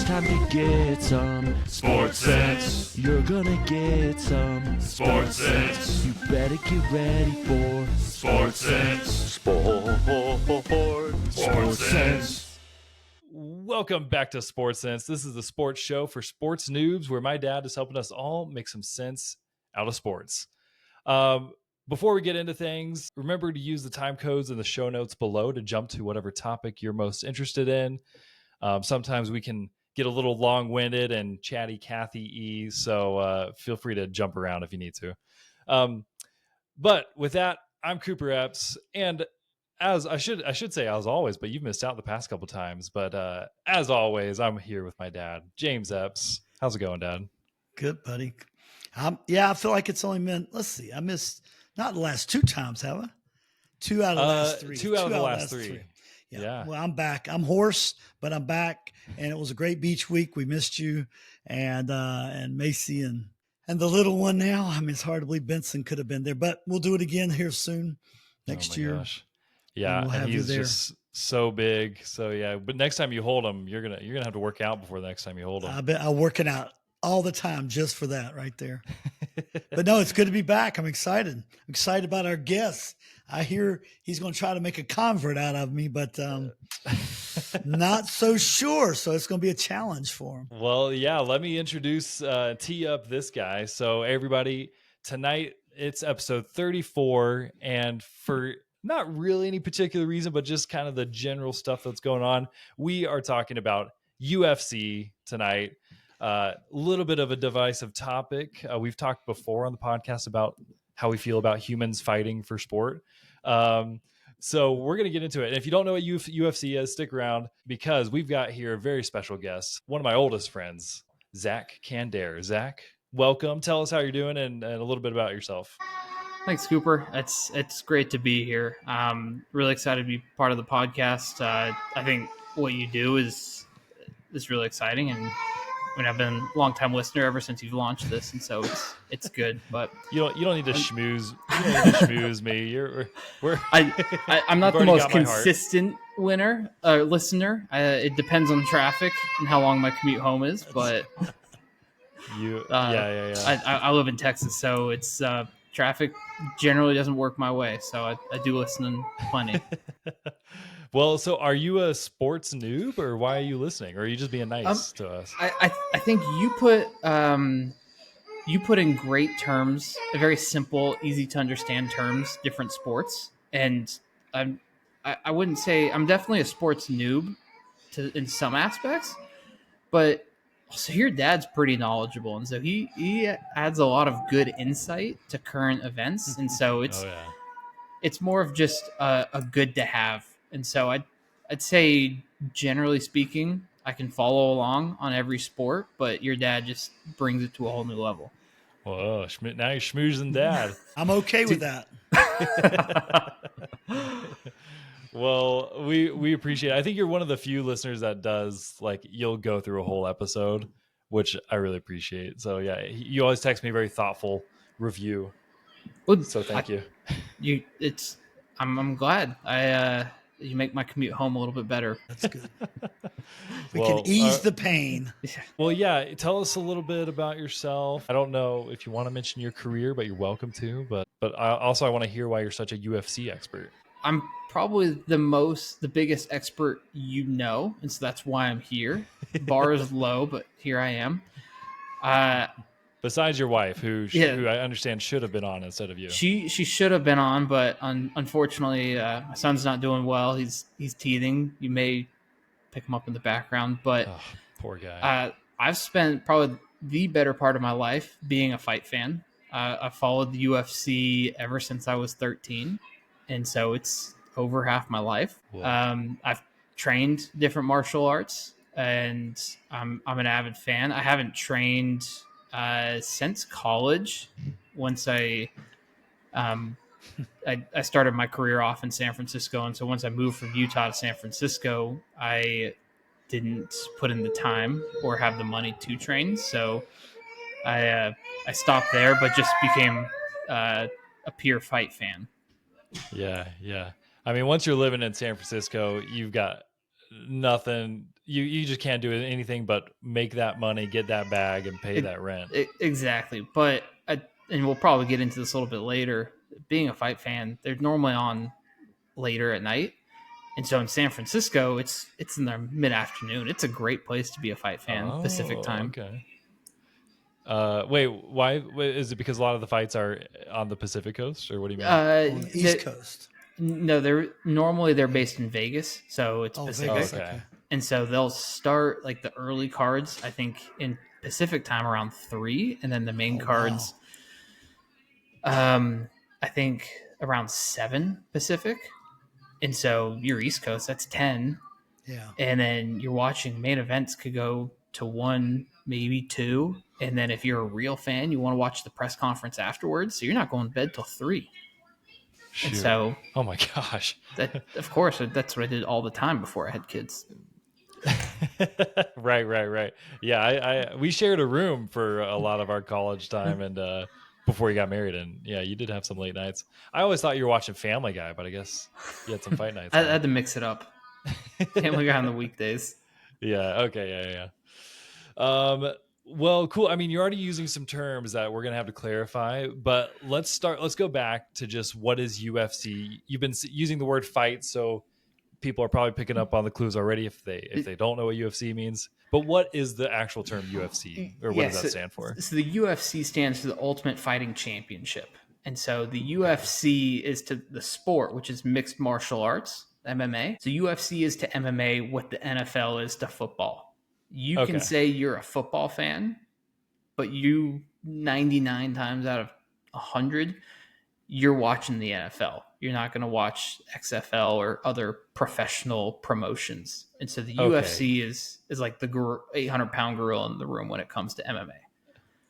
It's time to get some SportSense. You're gonna get some SportSense. You better get ready for SportSense. SportSense. Welcome back to SportSense. This is the sports show for sports noobs where my dad is helping us all make some sense out of sports. Before we get into things, remember to use the time codes in the show notes below to jump to whatever topic you're most interested in. Sometimes we can get a little long-winded and chatty Cathy-y, so feel free to jump around if you need to. But with that, I'm Cooper Epps, and as I should say as always, but you've missed out the past couple times. But as always, I'm here with my dad, James Epps. How's it going, Dad? Good, buddy. Yeah, I feel like it's only been, let's see, I missed not the last two times, have I? Two out of the last three. Two out of the last three. Yeah. Well, I'm back. I'm hoarse, but I'm back. And it was a great beach week. We missed you and Macy and the little one now. I mean, it's hard to believe Benson could have been there, but we'll do it again here soon next year. Gosh. Yeah. And he's just so big. So yeah, but next time you hold him, you're going to have to work out before the next time you hold him. I bet I'm working out all the time just for that right there. But no, it's good to be back. I'm excited. I'm excited about our guest. I hear he's going to try to make a convert out of me, but not so sure. So it's going to be a challenge for him. Well, yeah, let me tee up this guy. So everybody, tonight it's episode 34. And for not really any particular reason, but just kind of the general stuff that's going on, we are talking about UFC tonight. A little bit of a divisive topic. We've talked before on the podcast about how we feel about humans fighting for sport. So we're going to get into it. And if you don't know what UFC is, stick around because we've got here a very special guest, one of my oldest friends, Zak Kandare. Zak, welcome. Tell us how you're doing and a little bit about yourself. Thanks, Cooper. It's great to be here. Really excited to be part of the podcast. I think what you do is really exciting, and I've been a long-time listener ever since you've launched this, and so it's good. But you don't need to schmooze. You don't need to schmooze me. I'm not the most consistent listener. It depends on traffic and how long my commute home is. But I live in Texas, so it's traffic generally doesn't work my way. So I do listen plenty. Well, so are you a sports noob, or why are you listening, or are you just being nice to us? I think you put in great terms, very simple, easy to understand terms, different sports, and I wouldn't say I'm definitely a sports noob in some aspects, but also your dad's pretty knowledgeable, and so he adds a lot of good insight to current events, and so it's more of just a good to have. And so I'd say, generally speaking, I can follow along on every sport, but your dad just brings it to a whole new level. Whoa, now you're schmoozing dad. I'm okay with that. Well, we appreciate it. I think you're one of the few listeners that does, like, you'll go through a whole episode, which I really appreciate. So, yeah, you always text me a very thoughtful review. Well, so thank you. I'm glad. You make my commute home a little bit better. That's good. We can ease the pain. Well, yeah. Tell us a little bit about yourself. I don't know if you want to mention your career, but you're welcome to. But I want to hear why you're such a UFC expert. I'm probably the biggest expert you know, and so that's why I'm here. Bar is low, but here I am. Besides your wife, who I understand should have been on instead of you. She should have been on, but unfortunately, my son's not doing well. He's teething. You may pick him up in the background, but poor guy. I've spent probably the better part of my life being a fight fan. I followed the UFC ever since I was 13, and so it's over half my life. I've trained different martial arts, and I'm an avid fan. I haven't trained since college. Once I started my career off in San Francisco, and so once I moved from Utah to San Francisco, I didn't put in the time or have the money to train, so I stopped there, but just became a pure fight fan. Yeah. I mean, once you're living in San Francisco, you've got nothing you just can't do anything but make that money, get that bag, and pay that rent. Exactly. But and we'll probably get into this a little bit later. Being a fight fan, they're normally on later at night. And so in San Francisco, it's in the mid-afternoon. It's a great place to be a fight fan, Pacific time. Okay. Wait, why is it? Because a lot of the fights are on the Pacific Coast, or what do you mean? On the East Coast. No, they're based in Vegas, so it's Pacific. Vegas, Okay. And so they'll start like the early cards, I think, in Pacific time around 3, and then the main cards, I think around 7 Pacific. And so your East Coast, that's 10. Yeah. And then you're watching main events could go to 1, maybe 2. And then if you're a real fan, you want to watch the press conference afterwards. So you're not going to bed till 3. Shoot. And so, oh my gosh. that, of course, that's what I did all the time before I had kids. Right. Yeah, we shared a room for a lot of our college time and before you got married, and yeah, you did have some late nights. I always thought you were watching Family Guy, but I guess you had some fight nights. I had to mix it up. Family Guy on the weekdays. Yeah. Okay. Yeah. Well, cool. I mean, you're already using some terms that we're gonna have to clarify, but let's go back to just what is UFC. You've been using the word fight, so people are probably picking up on the clues already if they don't know what UFC means. But what is the actual term UFC, or what does that stand for? So the UFC stands for the Ultimate Fighting Championship. And so the UFC is to the sport, which is mixed martial arts, MMA. So UFC is to MMA what the NFL is to football. You can say you're a football fan, but you 99 times out of 100, you're watching the NFL. You're not going to watch XFL or other professional promotions. And so the UFC is like the 800-pound gorilla in the room when it comes to MMA.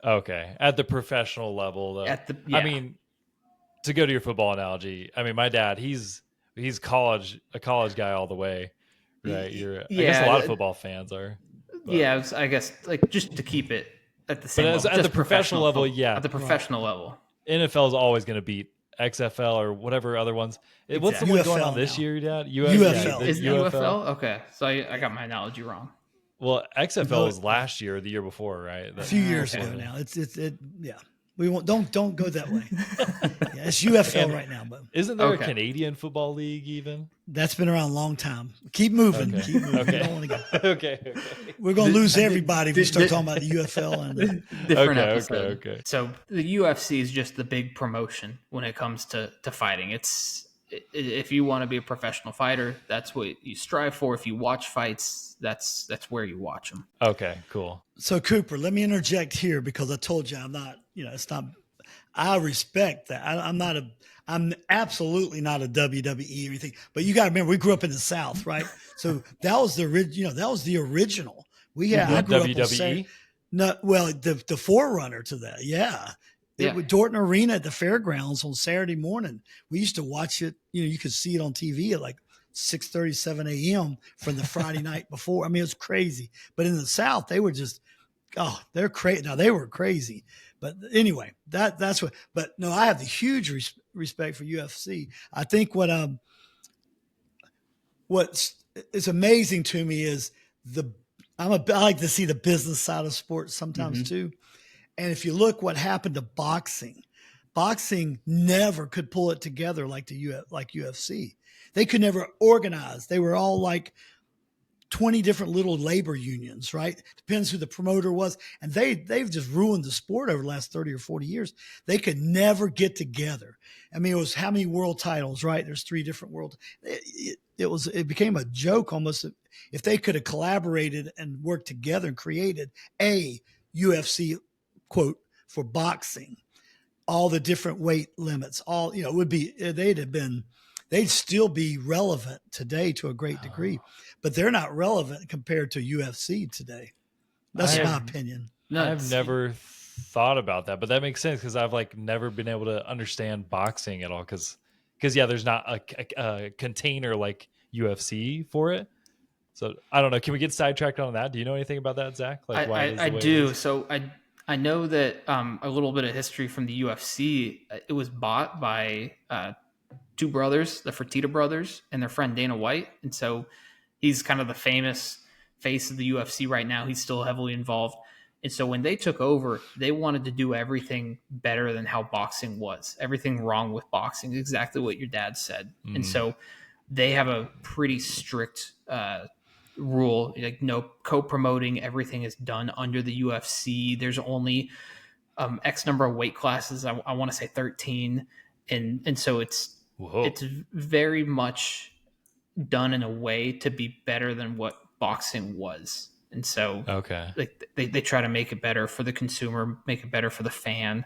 Okay. At the professional level, though. I mean, to go to your football analogy, I mean, my dad, he's a college guy all the way, right? I guess a lot of football fans are. But. Yeah, I guess like just to keep it at the same level. At the professional level, yeah. At the professional level. NFL is always going to beat XFL or whatever other ones. Exactly. What's the one going on this year, Dad? UFL. Is it UFL? Okay. So I got my analogy wrong. Well, XFL was last year or the year before, right? A few years ago now. Yeah. We won't don't go that way. Yeah, it's UFL right now, but isn't there a Canadian football league even? That's been around a long time. Keep moving. Okay. Keep moving. Okay. We don't want to go. Okay. We're gonna lose everybody if we start talking about the UFL and different episode. Okay. So the UFC is just the big promotion when it comes to fighting. It's if you want to be a professional fighter, that's what you strive for. If you watch fights, that's where you watch them. Okay, cool. So Cooper, let me interject here because I told you I'm not. It's not. I respect that. I'm absolutely not a WWE or anything. But you got to remember, we grew up in the South, right? So that was the that was the original. I grew WWE. Up the forerunner to that. Yeah. It was Dorton Arena at the fairgrounds on Saturday morning. We used to watch it. You could see it on TV at like 6:30, 7 a.m. from the Friday night before. I mean, it was crazy. But in the South, they were just, they're crazy. Now, they were crazy. But anyway, that's what. But no, I have the huge respect for UFC. I think what is amazing to me is I like to see the business side of sports sometimes too. And if you look what happened to boxing never could pull it together like UFC. They could never organize. They were all like 20 different little labor unions, right? Depends who the promoter was. And they've just ruined the sport over the last 30 or 40 years. They could never get together. I mean, it was how many world titles, right? There's 3 different world. It became a joke almost. If they could have collaborated and worked together and created a UFC quote for boxing, all the different weight limits, it would be, they'd still be relevant today to a great degree, but they're not relevant compared to UFC today. That's my opinion. No, I've never thought about that, but that makes sense because I've never been able to understand boxing at all. Because there's not a container like UFC for it. So I don't know. Can we get sidetracked on that? Do you know anything about that, Zach? I do. So I know that a little bit of history from the UFC. It was bought by 2 brothers, the Fertitta brothers, and their friend Dana White. And so he's kind of the famous face of the UFC right now. He's still heavily involved. And so when they took over, they wanted to do everything better than how boxing was. Everything wrong with boxing, exactly what your dad said. And so they have a pretty strict rule, like no co-promoting. Everything is done under the UFC. There's only X number of weight classes. I want to say 13. And so it's very much done in a way to be better than what boxing was. And so like they try to make it better for the consumer, make it better for the fan,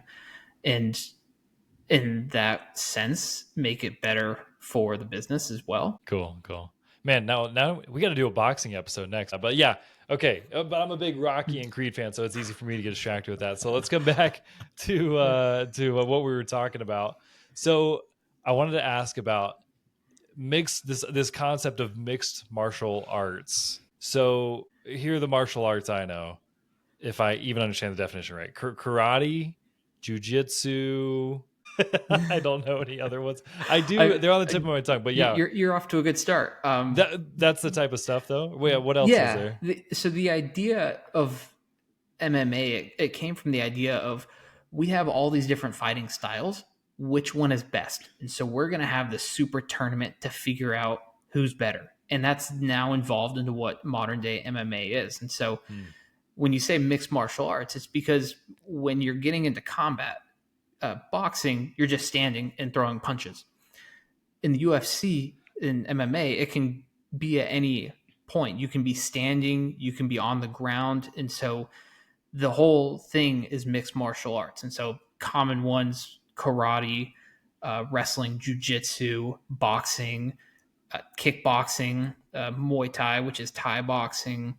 and in that sense, make it better for the business as well. Cool. Man, now we got to do a boxing episode next. But yeah, okay. But I'm a big Rocky and Creed fan, so it's easy for me to get distracted with that. So let's come back to what we were talking about. So I wanted to ask about this concept of mixed martial arts. So here are the martial arts I know, if I even understand the definition right: karate, jujitsu. I don't know any other ones. I do. They're on the tip of my tongue, but yeah, you're off to a good start. That's the type of stuff, though. Wait, what else is there? So the idea of MMA, it came from the idea of we have all these different fighting styles. Which one is best? And so we're going to have this super tournament to figure out who's better. And that's now involved into what modern day MMA is. And so when you say mixed martial arts, it's because when you're getting into combat, boxing, you're just standing and throwing punches. In the UFC, in MMA, it can be at any point. You can be standing, you can be on the ground. And so the whole thing is mixed martial arts. And so common ones, karate, wrestling, jiu-jitsu, boxing, kickboxing, Muay Thai, which is Thai boxing.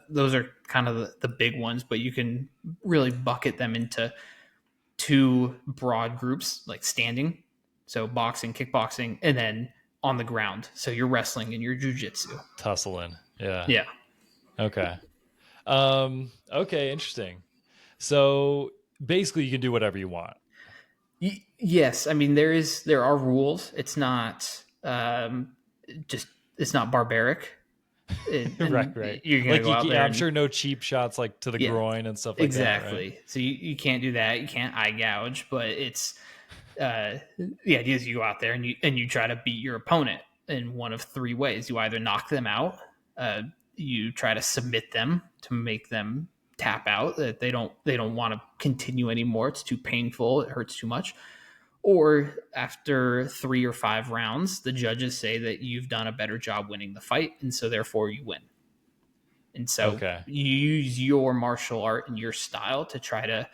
Those are kind of the big ones, but you can really bucket them into two broad groups, like standing, so boxing, kickboxing, and then on the ground, so you're wrestling and your jiu-jitsu. Tussling. Yeah. Okay. Okay, interesting. So basically you can do whatever you want. Yes, I mean there are rules. It's not it's not barbaric. Right. You're gonna go out there. I'm sure no cheap shots like to the groin and stuff like exactly. That. Right? So you can't do that. You can't eye gouge. But it's the idea is you go out there and you try to beat your opponent in one of three ways. You either knock them out, you try to submit them to make them tap out, that they don't want to continue anymore. It's too painful. It hurts too much. Or after 3 or 5 rounds, the judges say that you've done a better job winning the fight, and so therefore you win. And so you use your martial art and your style to try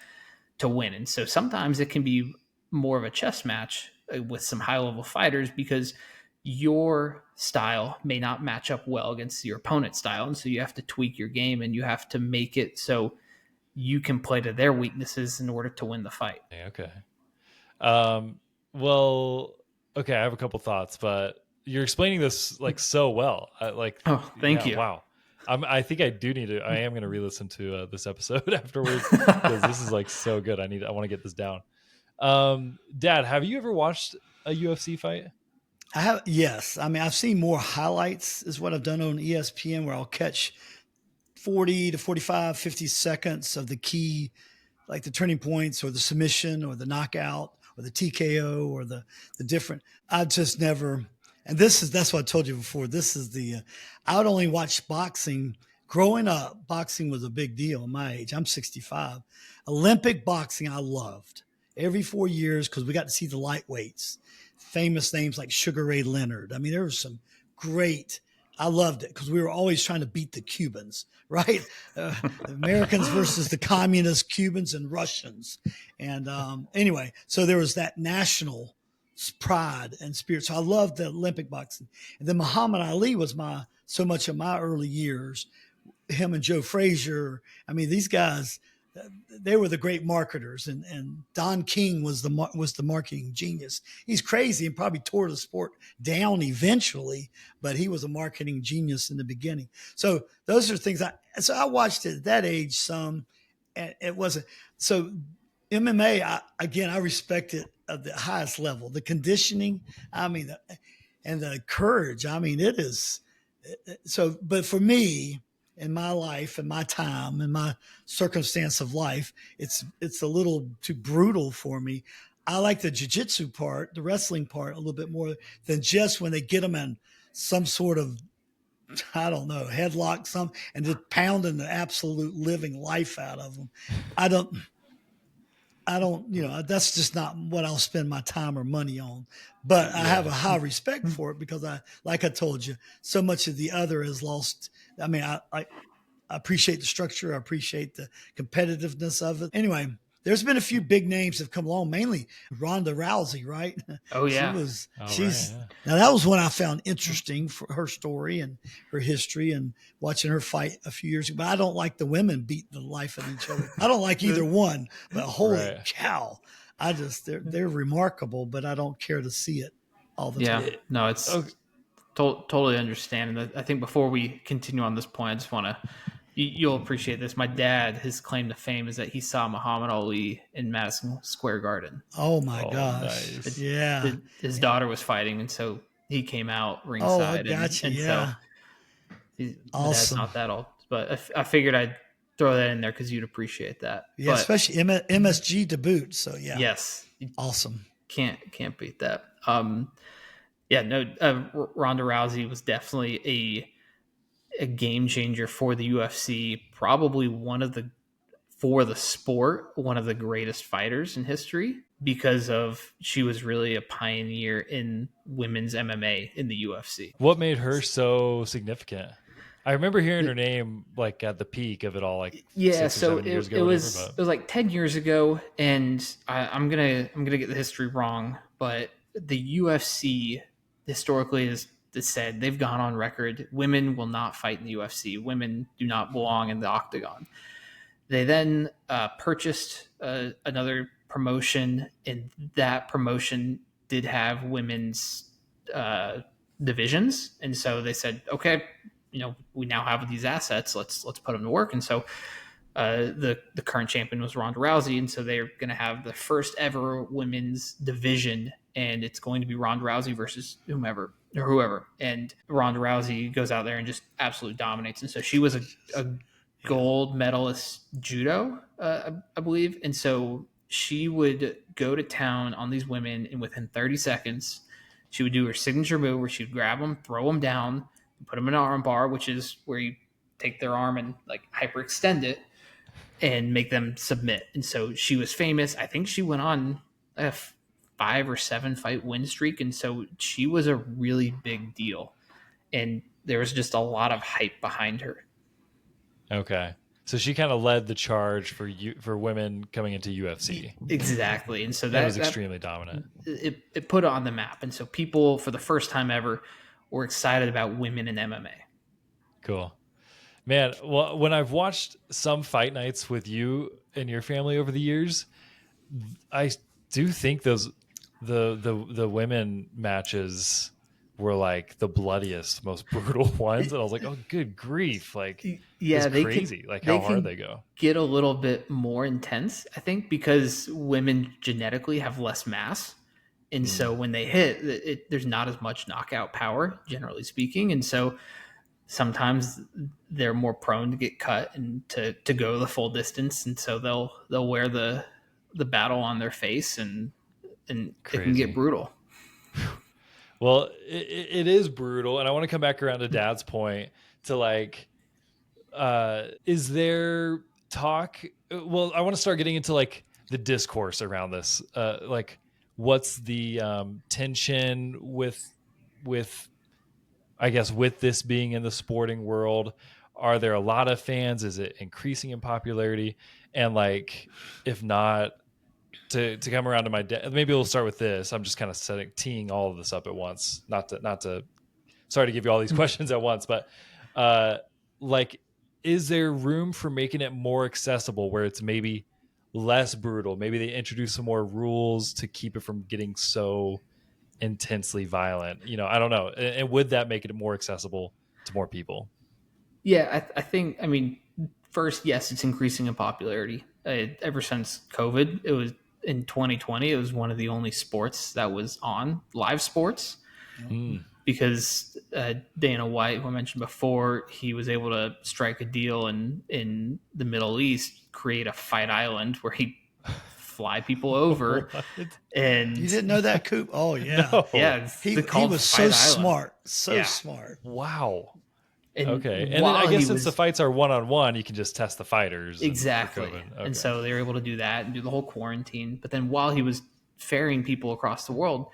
to win. And so sometimes it can be more of a chess match with some high-level fighters because your style may not match up well against your opponent's style. And so you have to tweak your game and you have to make it so you can play to their weaknesses in order to win the fight. Okay. Well, okay, I have a couple thoughts, but you're explaining this like so well. Thank you. Wow. I think I am going to re-listen to this episode afterwards because this is like so good. I want to get this down. Dad, have you ever watched a UFC fight? I have, yes. I mean, I've seen more highlights is what I've done on ESPN where I'll catch 40 to 45, 50 seconds of the key, like the turning points or the submission or the knockout or the TKO or the different. I just never, and that's what I told you before. This is I would only watch boxing. Growing up, boxing was a big deal at my age. I'm 65. Olympic boxing I loved every 4 years because we got to see the lightweights. Famous names like Sugar Ray Leonard. I mean, there was some great. I loved it because we were always trying to beat the Cubans, right? Americans versus the communist Cubans and Russians. And anyway, so there was that national pride and spirit. So I loved the Olympic boxing. And then Muhammad Ali was so much of my early years. Him and Joe Frazier. I mean, these guys, they were the great marketers, and Don King was the marketing genius. He's crazy and probably tore the sport down eventually, but he was a marketing genius in the beginning. So those are things I watched it at that age some, and it wasn't so. MMA, I respect it at the highest level. The conditioning, I mean, and the courage. I mean, So, but for me, in my life and my time and my circumstance of life, it's a little too brutal for me. I like the jiu-jitsu part, the wrestling part, a little bit more than just when they get them in some sort of, I don't know, headlock, and just pounding the absolute living life out of them. I don't, that's just not what I'll spend my time or money on. But I have a high respect for it because like I told you, so much of the other is lost. I mean, I appreciate the structure. I appreciate the competitiveness of it. Anyway, there's been a few big names that have come along, mainly Ronda Rousey, right? Oh yeah. Now that was one I found interesting for her story and her history and watching her fight a few years ago. But I don't like the women beating the life of each other. I don't like either one, but holy cow. They're remarkable, but I don't care to see it all the time. No, it's totally understand. And I think before we continue on this point, I just want to, you'll appreciate this. My dad, his claim to fame is that he saw Muhammad Ali in Madison Square Garden. Oh my gosh. Nice. Yeah. His daughter was fighting. And so he came out ringside. Oh, gotcha. And yeah. So awesome. That's not that old, but I figured I'd throw that in there because you'd appreciate that. Yeah. But, especially MSG to boot. So yeah. Yes. Awesome. Can't beat that. Ronda Rousey was definitely a game changer for the UFC. Probably for the sport, one of the greatest fighters in history because she was really a pioneer in women's MMA in the UFC. What made her so significant? I remember hearing her name like at the peak of it all, like 6 or 7 years ago. It was like 10 years ago, and I'm gonna get the history wrong, but the UFC historically has said they've gone on record: women will not fight in the UFC. Women do not belong in the octagon. They then purchased another promotion, and that promotion did have women's divisions, and so they said, okay, we now have these assets. Let's put them to work. And so the current champion was Ronda Rousey, and so they're going to have the first ever women's division, and it's going to be Ronda Rousey versus whoever. And Ronda Rousey goes out there and just absolutely dominates. And so she was a gold medalist judo, I believe. And so she would go to town on these women, and within 30 seconds, she would do her signature move where she'd grab them, throw them down, put them in an arm bar, which is where you take their arm and like hyperextend it and make them submit. And so she was famous. I think she went on a 5 or 7 fight win streak. And so she was a really big deal. And there was just a lot of hype behind her. Okay. So she kind of led the charge for women coming into UFC. Exactly. And so that was extremely dominant. It put it on the map. And so people, for the first time ever, were excited about women in MMA. Cool. Man, well, when I've watched some fight nights with you and your family over the years, I do think the women matches were like the bloodiest, most brutal ones. And I was like, oh, good grief. Like, yeah, it's crazy. Like how hard they go. Get a little bit more intense, I think, because women genetically have less mass. And so when they hit, there's not as much knockout power, generally speaking. And so sometimes they're more prone to get cut and to go the full distance. And so they'll wear the battle on their face, and it can get brutal. Well, it is brutal. And I want to come back around to Dad's point to like, is there talk? Well, I want to start getting into like the discourse around this. Like, what's the tension with, I guess, with this being in the sporting world? Are there a lot of fans? Is it increasing in popularity? And like, if not, to come around to my dad, maybe we'll start with this. I'm just kind of teeing all of this up at once. Not to sorry to give you all these questions at once, but like, is there room for making it more accessible where it's maybe less brutal? Maybe they introduce some more rules to keep it from getting so intensely violent. I don't know. And would that make it more accessible to more people? Yeah, I think, first, yes, it's increasing in popularity. Ever since COVID, it was in 2020, it was one of the only sports that was on live sports. because Dana White, who I mentioned before, he was able to strike a deal in the Middle East, create a fight island where he fly people over. What? And You didn't know that, Coop? Oh yeah. No. yeah, He called was Fight so Island. smart. So Yeah. smart. Wow. And Okay. And then while I he guess since the was- fights are one-on-one, you can just test the fighters. for exactly, COVID. Okay. and so they were able to do that and do the whole quarantine. But then while he was ferrying people across the world,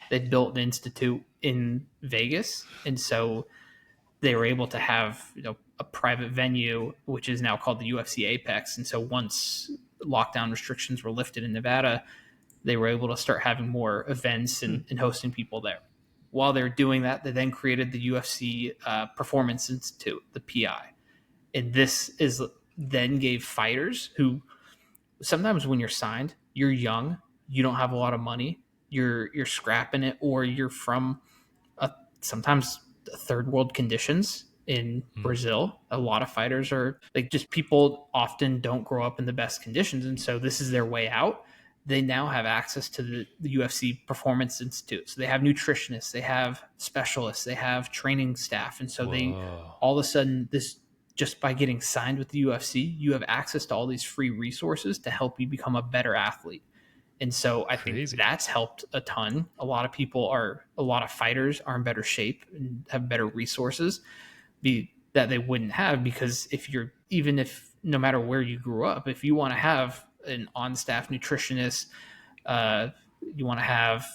they built an institute in Vegas, and so they were able to have a private venue, which is now called the UFC Apex. And so once lockdown restrictions were lifted in Nevada, they were able to start having more events and hosting people there. While they were doing that, they then created the UFC Performance Institute, the PI. And this is then gave fighters who sometimes when you're signed, you're young, you don't have a lot of money, you're scrapping it, or you're from sometimes third world conditions in Brazil. A lot of fighters are like, just people often don't grow up in the best conditions. And so this is their way out. They now have access to the UFC Performance Institute. So they have nutritionists, they have specialists, they have training staff. And so they all of a sudden, this just by getting signed with the UFC, you have access to all these free resources to help you become a better athlete. And so I think that's helped a ton. A lot of fighters are in better shape and have better resources that they wouldn't have, because if no matter where you grew up, if you want to have an on-staff nutritionist, you want to have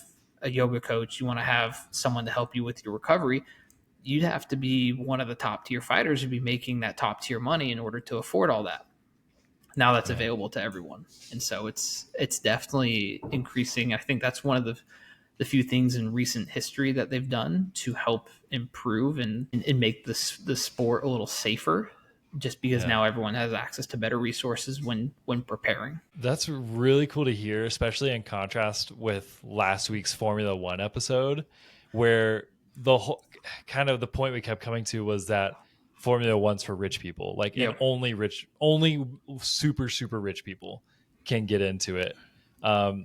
a yoga coach, you want to have someone to help you with your recovery, you'd have to be one of the top tier fighters to be making that top tier money in order to afford all that. Now that's available to everyone. And so it's definitely increasing. I think that's one of the few things in recent history that they've done to help improve and make the sport a little safer, just because now everyone has access to better resources when preparing. That's really cool to hear, especially in contrast with last week's Formula One episode, where the whole kind of the point we kept coming to was that Formula One's for rich people, and only super, super rich people can get into it.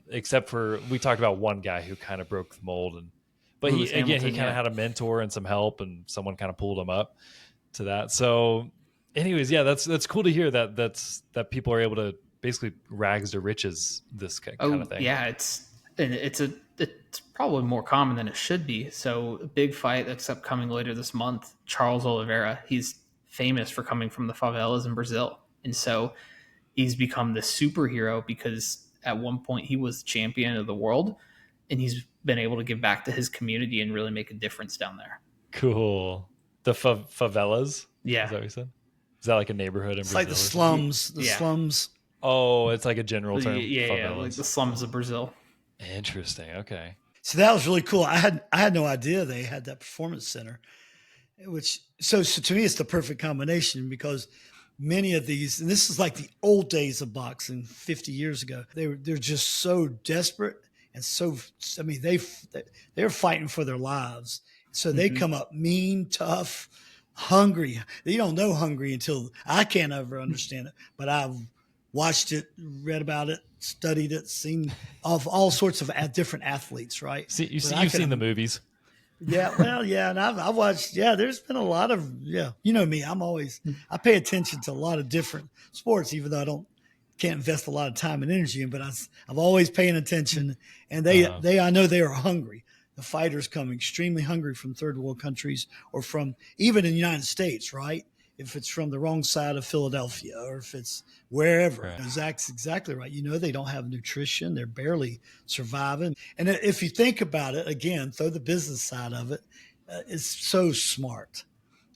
Except for, we talked about one guy who kind of broke the mold, but he kind of had a mentor and some help, and someone kind of pulled him up to that. So anyways, that's cool to hear that people are able to basically rags to riches, this kind of thing. Yeah, it's probably more common than it should be. So a big fight that's upcoming later this month, Charles Oliveira, he's famous for coming from the favelas in Brazil. And so he's become this superhero because at one point he was champion of the world, and he's been able to give back to his community and really make a difference down there. Cool. The favelas? Yeah. Is that what you said? Is that like a neighborhood in Brazil? It's like the slums. Slums. Oh, it's like a general term. Yeah, like the slums of Brazil. Interesting. Okay. So that was really cool. I had no idea they had that performance center, which so to me it's the perfect combination, because many of these, and this is like the old days of boxing 50 years ago, they're just so desperate and they're fighting for their lives. So they come up mean, tough, hungry. You don't know hungry until I can't ever understand it, but I've watched it, read about it, studied it, seen of all sorts of different athletes, right? You've seen the movies. Yeah, well, yeah, and I've watched. Yeah, there's been a lot of. Yeah, you know me. I pay attention to a lot of different sports, even though I can't invest a lot of time and energy in. But I'm always paying attention, and I know they are hungry. The fighters come extremely hungry from third world countries, or from even in the United States, right? If it's from the wrong side of Philadelphia, or if it's wherever. Right. Zach's exactly right. They don't have nutrition. They're barely surviving. And if you think about it, again, throw the business side of it, it's so smart.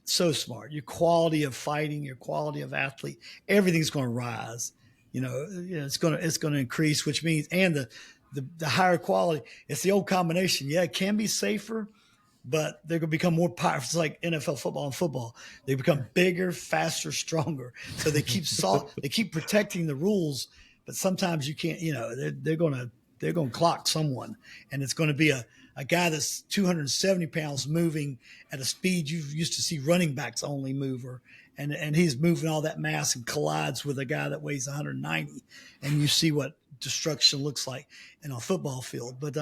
So smart. Your quality of fighting, your quality of athlete, everything's going to rise. It's going to increase, which means, and the higher quality, it's the old combination. Yeah, it can be safer, but they're going to become more powerful. It's like NFL football and football. They become bigger, faster, stronger. So they keep protecting the rules, but sometimes you can't, they're going to clock someone, and it's going to be a guy that's 270 pounds moving at a speed you used to see running backs only move, and he's moving all that mass and collides with a guy that weighs 190, and you see what destruction looks like in a football field. But,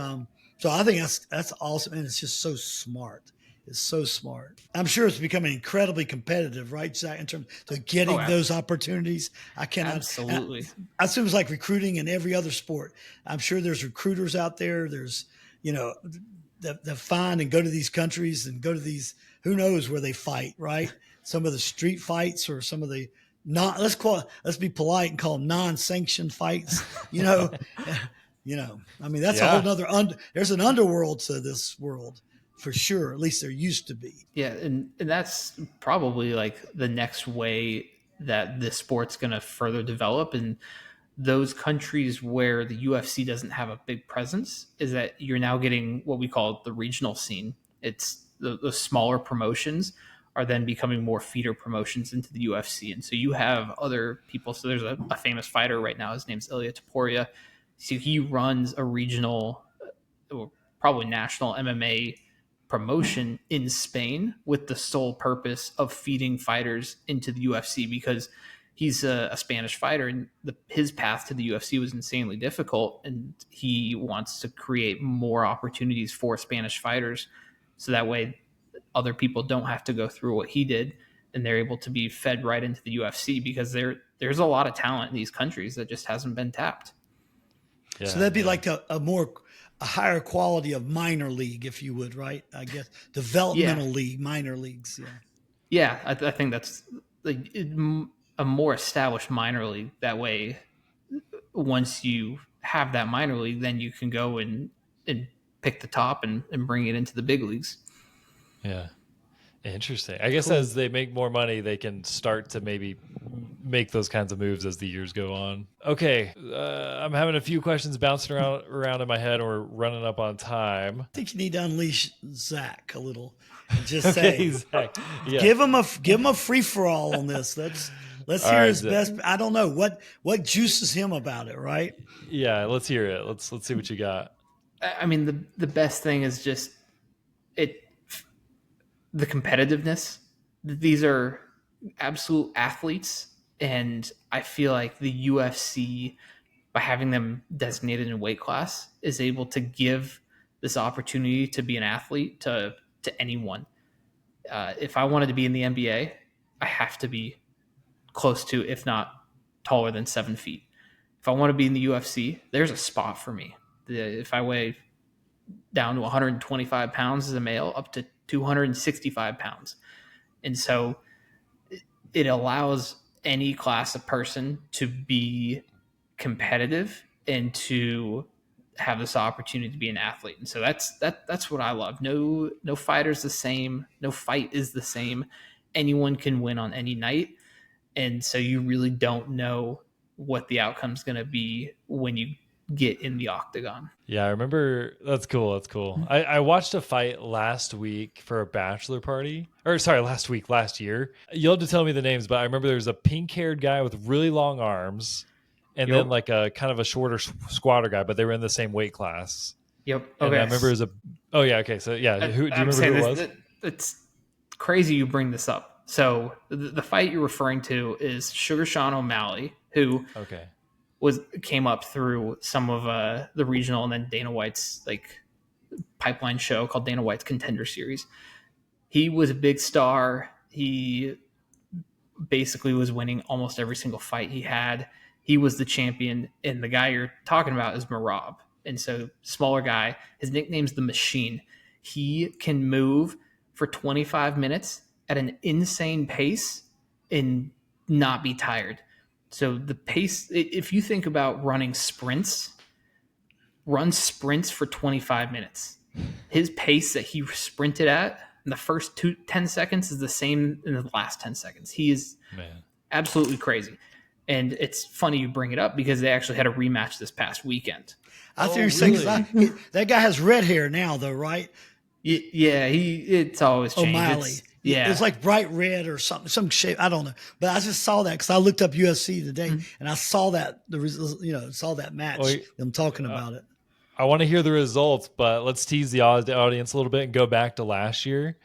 so I think that's awesome, and it's just so smart. is so smart. I'm sure it's becoming incredibly competitive, right, Zach, in terms of getting those opportunities. I cannot. Absolutely. I assume it's like recruiting in every other sport. I'm sure there's recruiters out there. There's, that find and go to these countries and go to these, who knows where they fight, right? Some of the street fights or some of the let's be polite and call them non-sanctioned fights, I mean, that's a whole nother, there's an underworld to this world for sure. At least there used to be. Yeah. And that's probably like the next way that this sport's going to further develop. And those countries where the UFC doesn't have a big presence is that you're now getting what we call the regional scene. It's the smaller promotions are then becoming more feeder promotions into the UFC. And so you have other people. So there's a famous fighter right now. His name's Ilya Taporia. So he runs a regional, or probably national MMA promotion in Spain with the sole purpose of feeding fighters into the UFC, because he's a Spanish fighter and his path to the UFC was insanely difficult. And he wants to create more opportunities for Spanish fighters. So that way other people don't have to go through what he did, and they're able to be fed right into the UFC, because there's a lot of talent in these countries that just hasn't been tapped. Yeah, so that'd be like a higher quality of minor league, if you would, right? I guess developmental league, minor leagues. Yeah. I think that's like a more established minor league. That way, once you have that minor league, then you can go and pick the top and bring it into the big leagues. Yeah. Interesting. I guess as they make more money, they can start to maybe make those kinds of moves as the years go on. Okay. I'm having a few questions bouncing around in my head, and we're running up on time. I think you need to unleash Zach a little and just say, Zach. Yeah. give him a free for all on this. Let's hear his best. I don't know what juices him about it, right? Yeah, let's hear it. Let's see what you got. I mean, the best thing is just the competitiveness. These are absolute athletes, and I feel like the UFC, by having them designated in weight class, is able to give this opportunity to be an athlete to anyone. If I wanted to be in the NBA, I have to be close to, if not taller than 7 feet. If I want to be in the UFC, there's a spot for me. If I weigh down to 125 pounds as a male, up to 265 pounds. And so it allows any class of person to be competitive and to have this opportunity to be an athlete. And so that's what I love. No fighter's the same. No fight is the same. Anyone can win on any night. And so you really don't know what the outcome's going to be when you get in the octagon. Yeah, I remember. That's cool. I watched a fight last week for a bachelor party, last year. You'll have to tell me the names, but I remember there was a pink-haired guy with really long arms, and then like a kind of a shorter squatter guy, but they were in the same weight class. Yep. Okay. And I remember it was do you remember who it was? It's crazy you bring this up. So the fight you're referring to is Sugar Sean O'Malley, who came up through some of the regional and then Dana White's like pipeline show called Dana White's Contender Series. He was a big star. He basically was winning almost every single fight he had. He was the champion, and the guy you're talking about is Marab. And so smaller guy, his nickname's the Machine. He can move for 25 minutes at an insane pace and not be tired. So the pace, if you think about running sprints, run sprints for 25 minutes. His pace that he sprinted at in the first 10 seconds is the same in the last 10 seconds. He is absolutely crazy. And it's funny you bring it up because they actually had a rematch this past weekend. I think you're saying that guy has red hair now, though, right? Yeah, it's always changed. O'Malley. It's like bright red or something, some shape. I don't know, but I just saw that because I looked up UFC today and I saw that saw that match. I'm talking about it. I want to hear the results, but let's tease the audience a little bit and go back to last year.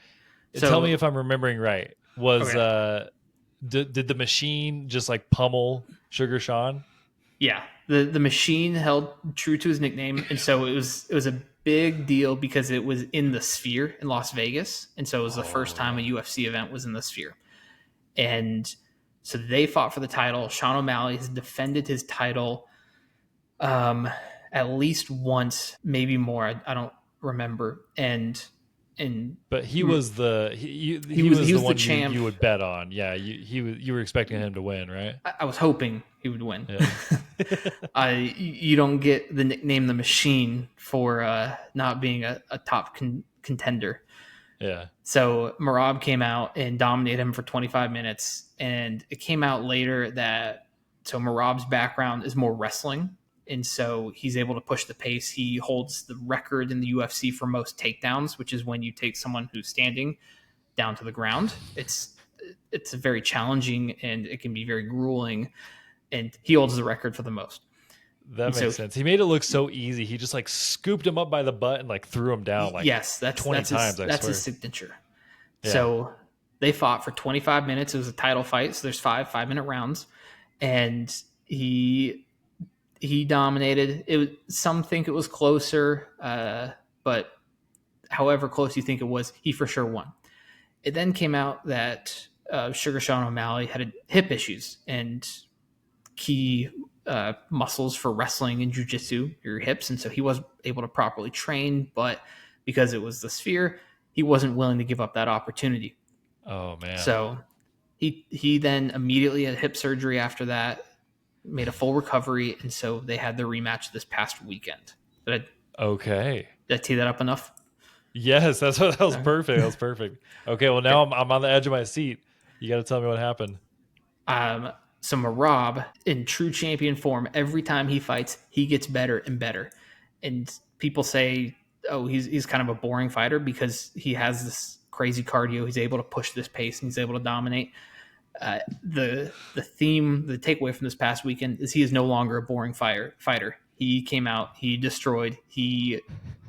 So, tell me if I'm remembering right. Did the Machine just like pummel Sugar Sean? Yeah, the Machine held true to his nickname, and so it was a big deal because it was in the Sphere in Las Vegas. And so it was the first time a UFC event was in the Sphere. And so they fought for the title. Sean O'Malley has defended his title at least once, maybe more. I don't remember. But he was the he was the one champ you would bet on. Yeah, you were expecting him to win, right? I was hoping he would win. Yeah. You don't get the nickname the Machine for not being a top contender. Yeah. So Merab came out and dominated him for 25 minutes, and it came out later that Merab's background is more wrestling. And so he's able to push the pace. He holds the record in the UFC for most takedowns, which is when you take someone who's standing down to the ground. It's very challenging and it can be very grueling. And he holds the record for the most. That makes sense. He made it look so easy. He just like scooped him up by the butt and like threw him down like yes, that's 20 times. That's his signature. Yeah. So they fought for 25 minutes. It was a title fight. So there's 5-minute rounds. And he dominated. Some think it was closer, but however close you think it was, he for sure won. It then came out that Sugar Sean O'Malley had hip issues, and key muscles for wrestling and jiu-jitsu, your hips, and so he wasn't able to properly train, but because it was the Sphere, he wasn't willing to give up that opportunity. Oh, man. So he then immediately had hip surgery after that, made a full recovery, and so they had the rematch this past weekend. Did I tee that up enough? Yes, that was perfect. That was perfect. Okay, well now I'm on the edge of my seat. You got to tell me what happened. So Merab, in true champion form, every time he fights, he gets better and better. And people say, oh, he's kind of a boring fighter because he has this crazy cardio. He's able to push this pace and he's able to dominate. The theme, the takeaway from this past weekend is he is no longer a boring fighter. He came out, he destroyed, he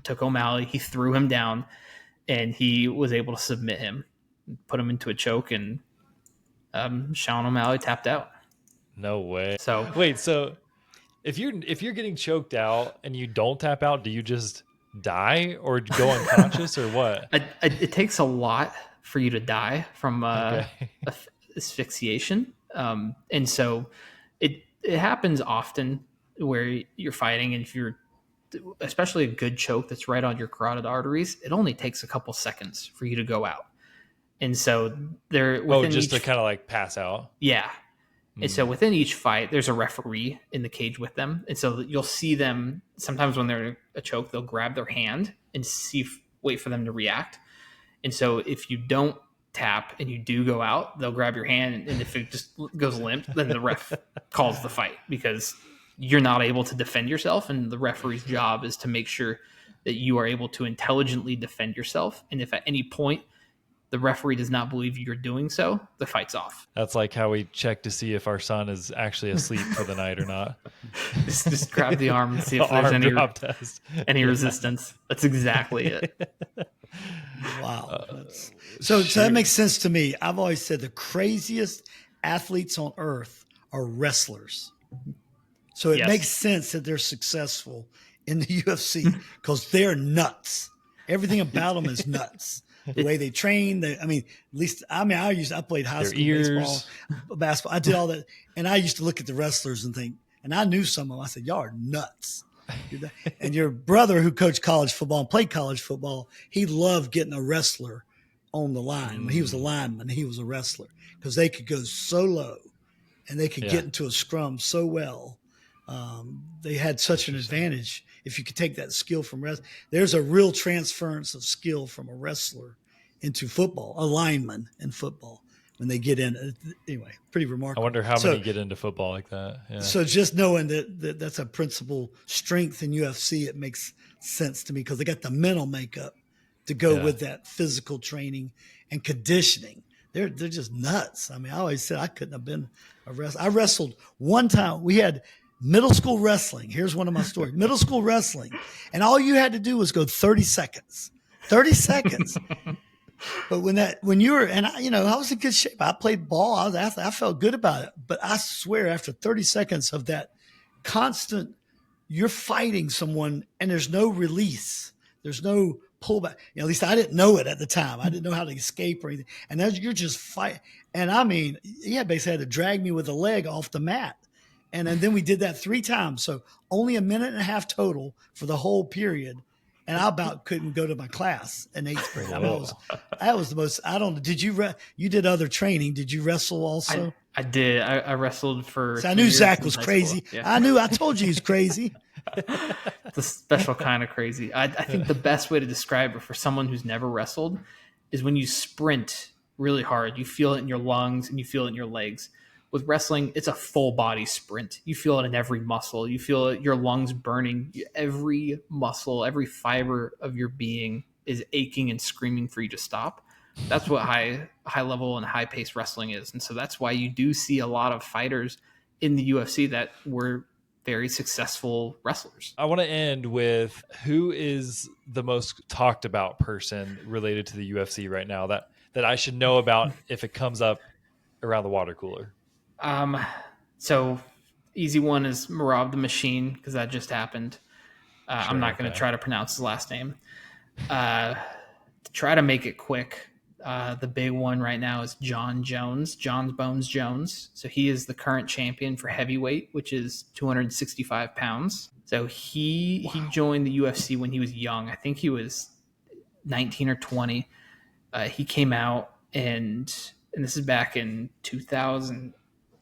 took O'Malley, he threw him down, and he was able to submit him, put him into a choke, and Sean O'Malley tapped out. No way. So wait, so if you're getting choked out and you don't tap out, do you just die or go unconscious or what? It takes a lot for you to die from asphyxiation, and so it happens often where you're fighting, and if you're especially a good choke that's right on your carotid arteries, it only takes a couple seconds for you to go out. And so they're just to kind of like pass out. Yeah. And so within each fight, there's a referee in the cage with them. And so you'll see them sometimes when they're a choke, they'll grab their hand and wait for them to react. And so if you don't tap and you do go out, they'll grab your hand. And if it just goes limp, then the ref calls the fight because you're not able to defend yourself. And the referee's job is to make sure that you are able to intelligently defend yourself. And if at any point the referee does not believe you're doing so, the fight's off. That's like how we check to see if our son is actually asleep for the night or not. just grab the arm and see if there's any resistance. That's exactly it. Wow. So that makes sense to me. I've always said the craziest athletes on earth are wrestlers. So it makes sense that they're successful in the UFC because they're nuts. Everything about them is nuts. The way they train, I played high school baseball, basketball. I did all that. And I used to look at the wrestlers and think, and I knew some of them. I said, y'all are nuts. And your brother who coached college football and played college football, he loved getting a wrestler on the line. When he was a lineman, he was a wrestler because they could go so low and they could get into a scrum so well. They had such an advantage if you could take that skill from wrestling. There's a real transference of skill from a wrestler into football, a lineman in football when they get in. Anyway, pretty remarkable. I wonder how many get into football like that. Yeah. So just knowing that that's a principal strength in UFC, it makes sense to me because they got the mental makeup to go with that physical training and conditioning. They're just nuts. I mean, I always said I couldn't have been a wrestler. I wrestled one time. We had middle school wrestling. Here's one of my stories. Middle school wrestling. And all you had to do was go 30 seconds. 30 seconds. But when you were, and I was in good shape. I played ball. I was an athlete. I felt good about it. But I swear after 30 seconds of that constant, you're fighting someone and there's no release. There's no pullback. At least I didn't know it at the time. I didn't know how to escape or anything. And you're just fight. And I mean, he basically had to drag me with a leg off the mat. And then we did that 3 times. So only a minute and a half total for the whole period. And I about couldn't go to my class in 8th grade. I mean, that was the most, I don't know. Did you did other training. Did you wrestle also? I did. I wrestled for. So I knew Zach was crazy. Yeah. I told you he was crazy. It's a special kind of crazy. I think the best way to describe it for someone who's never wrestled is when you sprint really hard, you feel it in your lungs and you feel it in your legs. With wrestling, it's a full body sprint. You feel it in every muscle. You feel it, your lungs burning. Every muscle, every fiber of your being is aching and screaming for you to stop. That's what high level and high paced wrestling is. And so that's why you do see a lot of fighters in the UFC that were very successful wrestlers. I want to end with who is the most talked about person related to the UFC right now that I should know about if it comes up around the water cooler. So easy one is Marab the Machine, because that just happened. I'm not going to try to pronounce his last name. To try to make it quick, the big one right now is John Bones Jones. So he is the current champion for heavyweight, which is 265 pounds. So he joined the UFC when he was young. I think he was 19 or 20. He came out and this is back in 2008.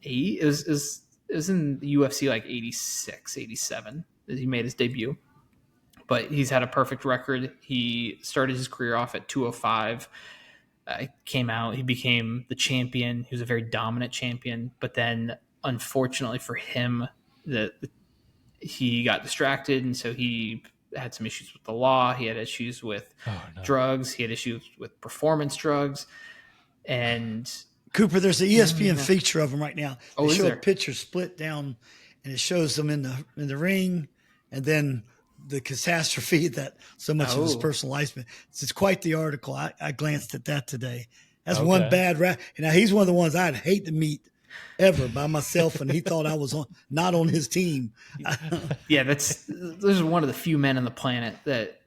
It was in the UFC like 86, 87 that he made his debut. But he's had a perfect record. He started his career off at 205. Came out, he became the champion. He was a very dominant champion. But then, unfortunately for him, he got distracted, and so he had some issues with the law. He had issues with drugs. He had issues with performance drugs. And Cooper, there's an ESPN feature of him right now. They show there? a picture split down, and it shows them in the ring, and then the catastrophe that so much of his personal life. It's quite the article. I glanced at that today. That's one bad rap. Now he's one of the ones I'd hate to meet ever by myself, and he thought I was not on his team. Yeah, this is one of the few men on the planet that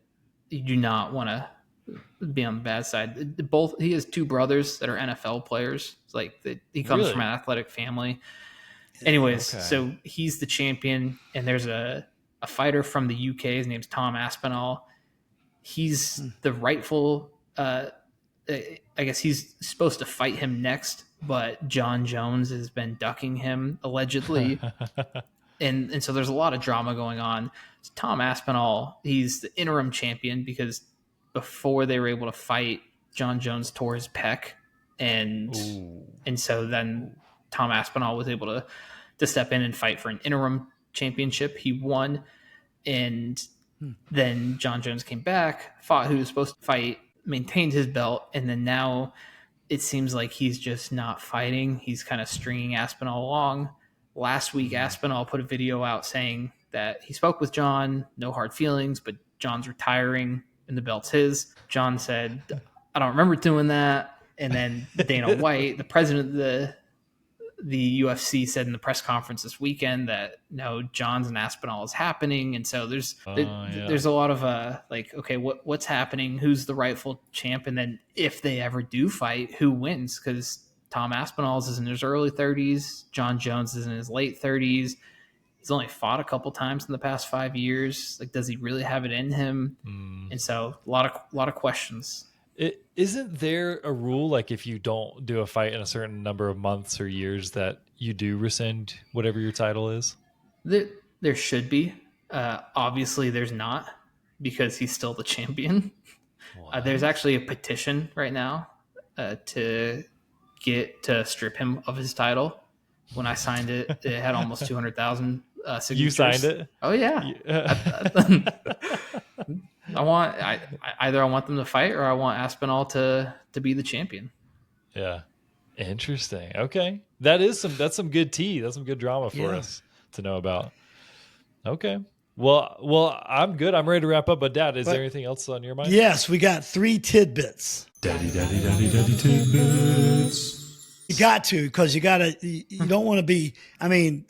you do not want to be on the bad side. He has 2 brothers that are NFL players. It's like he comes from an athletic family. Anyways, so he's the champion, and there's a fighter from the UK. His name's Tom Aspinall. He's the rightful. I guess he's supposed to fight him next, but John Jones has been ducking him allegedly, and so there's a lot of drama going on. So Tom Aspinall, he's the interim champion because before they were able to fight, John Jones tore his pec, and so then Tom Aspinall was able to step in and fight for an interim championship. He won, and then John Jones came back, fought who he was supposed to fight, maintained his belt, and then now it seems like he's just not fighting. He's kind of stringing Aspinall along. Last week, Aspinall put a video out saying that he spoke with John, no hard feelings, but John's retiring and the belt's his. John said, I don't remember doing that. And then Dana White, the president of the UFC, said in the press conference this weekend that no, John's and Aspinall is happening. And so there's a lot of okay, what's happening? Who's the rightful champ? And then if they ever do fight, who wins? Because Tom Aspinall is in his early 30s. John Jones is in his late 30s. He's only fought a couple times in the past 5 years. Like, does he really have it in him? And so a lot of questions. Isn't there a rule, like if you don't do a fight in a certain number of months or years, that you do rescind whatever your title is? There should be. Obviously, there's not, because he's still the champion. There's actually a petition right now to strip him of his title. When I signed it, it had almost 200,000 signatures. You signed it? Oh yeah. I want them to fight, or I want Aspinall to be the champion. Yeah. Interesting. Okay. That's some good tea. That's some good drama for us to know about. Okay. Well, I'm good. I'm ready to wrap up. But Dad, is there anything else on your mind? Yes, we got 3 tidbits. Daddy tidbits. You got to, because you don't want to be, I mean,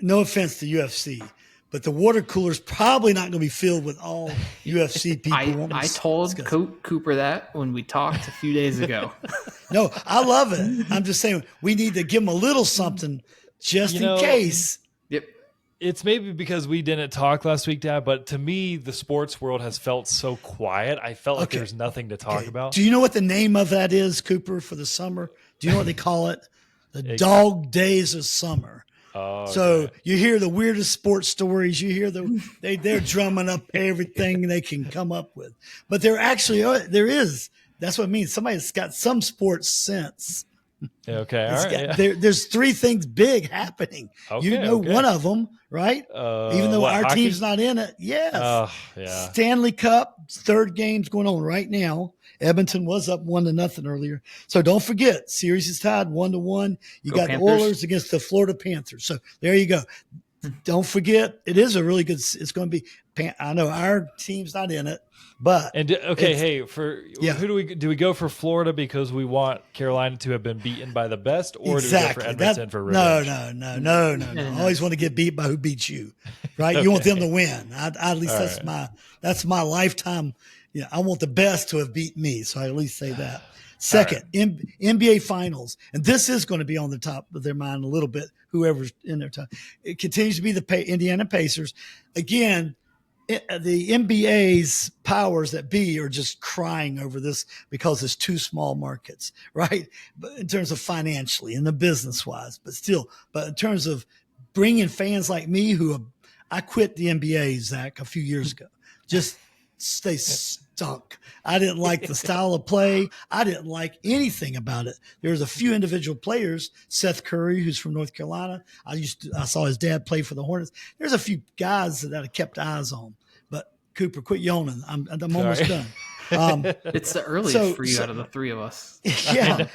no offense to UFC, but the water cooler's probably not going to be filled with all UFC people. I told Cooper that when we talked a few days ago. No, I love it. I'm just saying we need to give them a little something just in case. Yep. It's maybe because we didn't talk last week, Dad, but to me, the sports world has felt so quiet. I felt like there's nothing to talk about. Do you know what the name of that is, Cooper, for the summer? Do you know what they call it? The dog days of summer. Oh, so you hear the weirdest sports stories. You hear they're drumming up everything they can come up with. But there is. That's what it means. Somebody's got some sports sense. Okay. All right. There's three things big happening. Okay, one of them, right? Even though our hockey? team's not in it. Yes. Yeah. Stanley Cup, third game's going on right now. Edmonton was up 1-0 earlier. So don't forget, series is tied 1-1. You got Panthers. the Oilers against the Florida Panthers. So there you go. Don't forget, it is a really good. It's going to be. I know our team's not in it, but who do we go for Florida because we want Carolina to have been beaten by the best, or do we go for Edmonton for revenge? No. I always want to get beat by who beats you, right? You want them to win. At least that's my lifetime. Yeah, I want the best to have beat me, so I at least say that. Second, NBA Finals, and this is going to be on the top of their mind a little bit. Whoever's in their time, it continues to be the Indiana Pacers. Again, the NBA's powers that be are just crying over this because it's two small markets, right? But in terms of financially and the business wise, but in terms of bringing fans like me I quit the NBA, Zach, a few years ago. Just they stunk. I didn't like the style of play. I didn't like anything about it. There's a few individual players, Seth Curry, who's from North Carolina. I saw his dad play for the Hornets. There's a few guys that I kept eyes on. But Cooper, quit yawning. I'm almost done. It's the earliest for you out of the three of us. Yeah.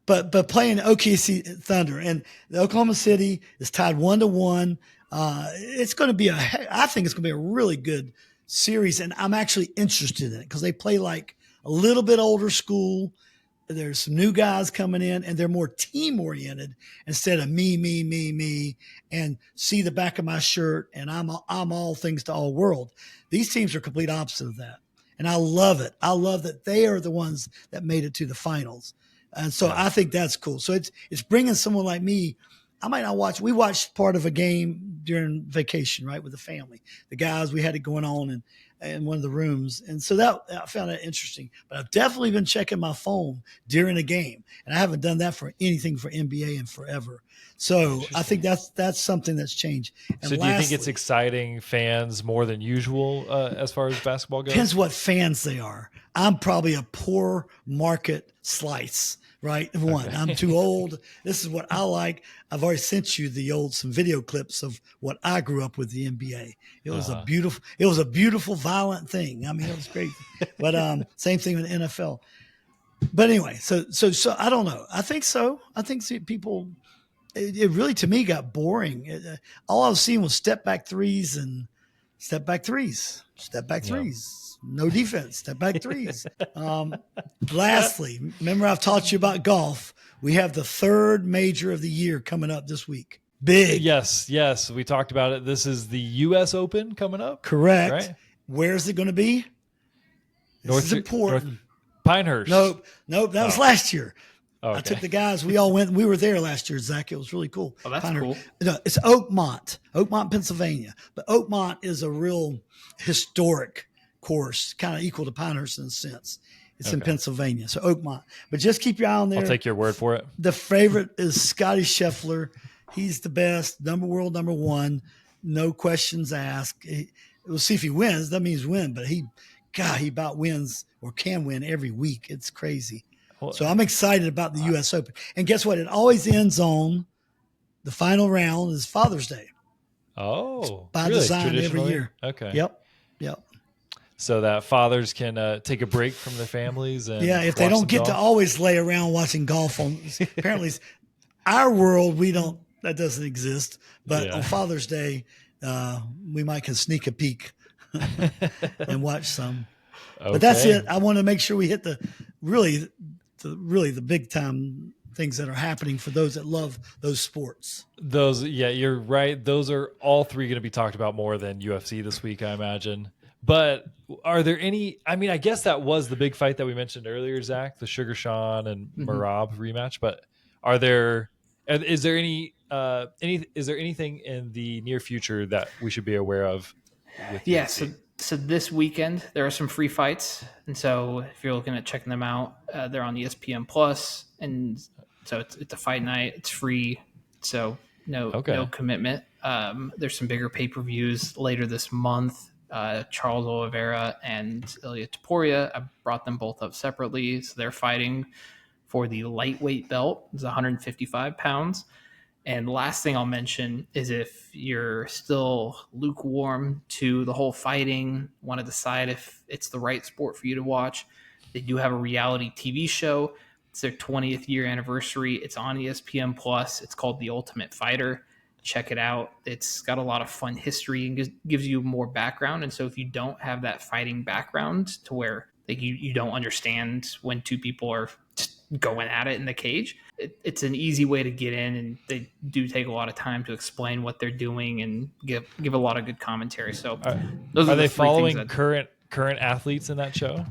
But playing OKC Thunder, and the Oklahoma City is tied 1-1. It's going to be I think it's going to be a really good series, and I'm actually interested in it because they play like a little bit older school. There's some new guys coming in, and they're more team oriented instead of me, and see the back of my shirt, and I'm all things to all world. These teams are complete opposite of that, and I love it. I love that they are the ones that made it to the finals, and so I think that's cool. So it's bringing someone like me. I might not watch. We watched part of a game during vacation, right, with the family. The guys, we had it going on in one of the rooms. And so I found that interesting. But I've definitely been checking my phone during a game. And I haven't done that for anything for NBA in forever. So I think that's something that's changed. And so do you think it's exciting fans more than usual as far as basketball goes? Depends what fans they are. I'm probably a poor market slice. Right. I'm too old. This is what I like. I've already sent you some video clips of what I grew up with the NBA. It was a beautiful, violent thing. I mean, it was crazy. But same thing with NFL. But anyway, so I don't know. I think so. I think people. It really to me got boring. All I was seeing was step back threes. No defense, step back threes. Lastly, remember I've taught you about golf. We have the third major of the year coming up this week. Big. Yes. We talked about it. This is the U.S. Open coming up. Correct. Right? Where's it going to be? This is important. Pinehurst. Nope. That was last year. Okay. I took the guys. We all went. We were there last year, Zach. It was really cool. Oh, that's cool. No, it's Oakmont, Pennsylvania. But Oakmont is a real historic course, kind of equal to Pinehurst in a sense. It's in Pennsylvania, so Oakmont. But just keep your eye on there. I'll take your word for it. The favorite is Scotty Scheffler. He's the best, world number one, no questions asked. We'll see if he wins. That means win, but he about wins or can win every week. It's crazy. So I'm excited about the U.S. Open. And guess what? It always ends on the final round is Father's Day. Oh, it's by design every year. Okay. Yep. So that fathers can take a break from their families. And if they don't get to always lay around watching golf on, apparently our world, that doesn't exist. But on Father's Day, we might can sneak a peek and watch some. Okay. But that's it. I want to make sure we hit the big time things that are happening for those that love those sports. Those, yeah, you're right. Those are all three going to be talked about more than UFC this week, I imagine. But are there any? I mean, I guess that was the big fight that we mentioned earlier, Zach, the Sugar Sean and Merab rematch. But are there? Is there Is there anything in the near future that we should be aware of? With Yeah. UFC? So this weekend there are some free fights, and so if you're looking at checking them out, they're on ESPN Plus, and so it's a fight night. It's free, so no commitment. There's some bigger pay-per-views later this month. Charles Oliveira and Ilya Taporia, I brought them both up separately. So they're fighting for the lightweight belt. It's 155 pounds. And last thing I'll mention is if you're still lukewarm to the whole fighting, want to decide if it's the right sport for you to watch, they do have a reality TV show. It's their 20th year anniversary. It's on ESPN Plus. It's called The Ultimate Fighter. Check it out. It's got a lot of fun history and gives you more background. And so if you don't have that fighting background to where like you don't understand when two people are just going at it in the cage, it's an easy way to get in, and they do take a lot of time to explain what they're doing and give a lot of good commentary. So those are the they three following things current athletes in that show?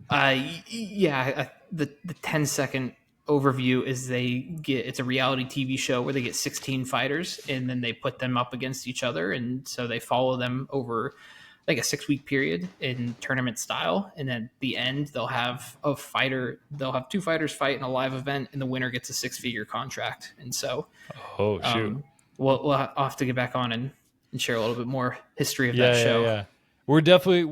The 10-second overview is it's a reality TV show where they get 16 fighters and then they put them up against each other, and so they follow them over like a 6-week period in tournament style, and then at the end they'll have two fighters fight in a live event, and the winner gets a 6-figure contract. And so we'll have to get back on and share a little bit more history of that show. Yeah. We definitely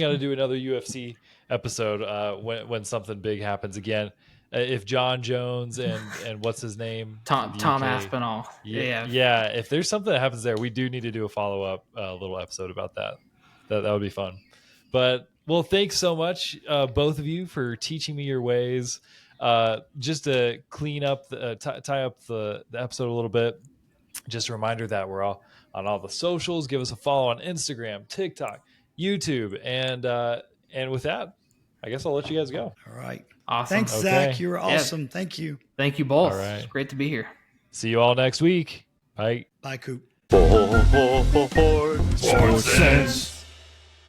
got to do another UFC episode when something big happens again. If John Jones and what's his name, Tom Aspinall, if there's something that happens there, we do need to do a follow-up little episode about that. That would be fun. But well, thanks so much, both of you, for teaching me your ways. Just to clean up tie up the episode a little bit, just a reminder that we're all on all the socials. Give us a follow on Instagram, TikTok, YouTube, and with that, I guess I'll let you guys go. All right. Awesome. Thanks, Zach. You were awesome. Yeah. Thank you. Thank you both. All right. It's great to be here. See you all next week. Bye. Bye, Coop. SportSense.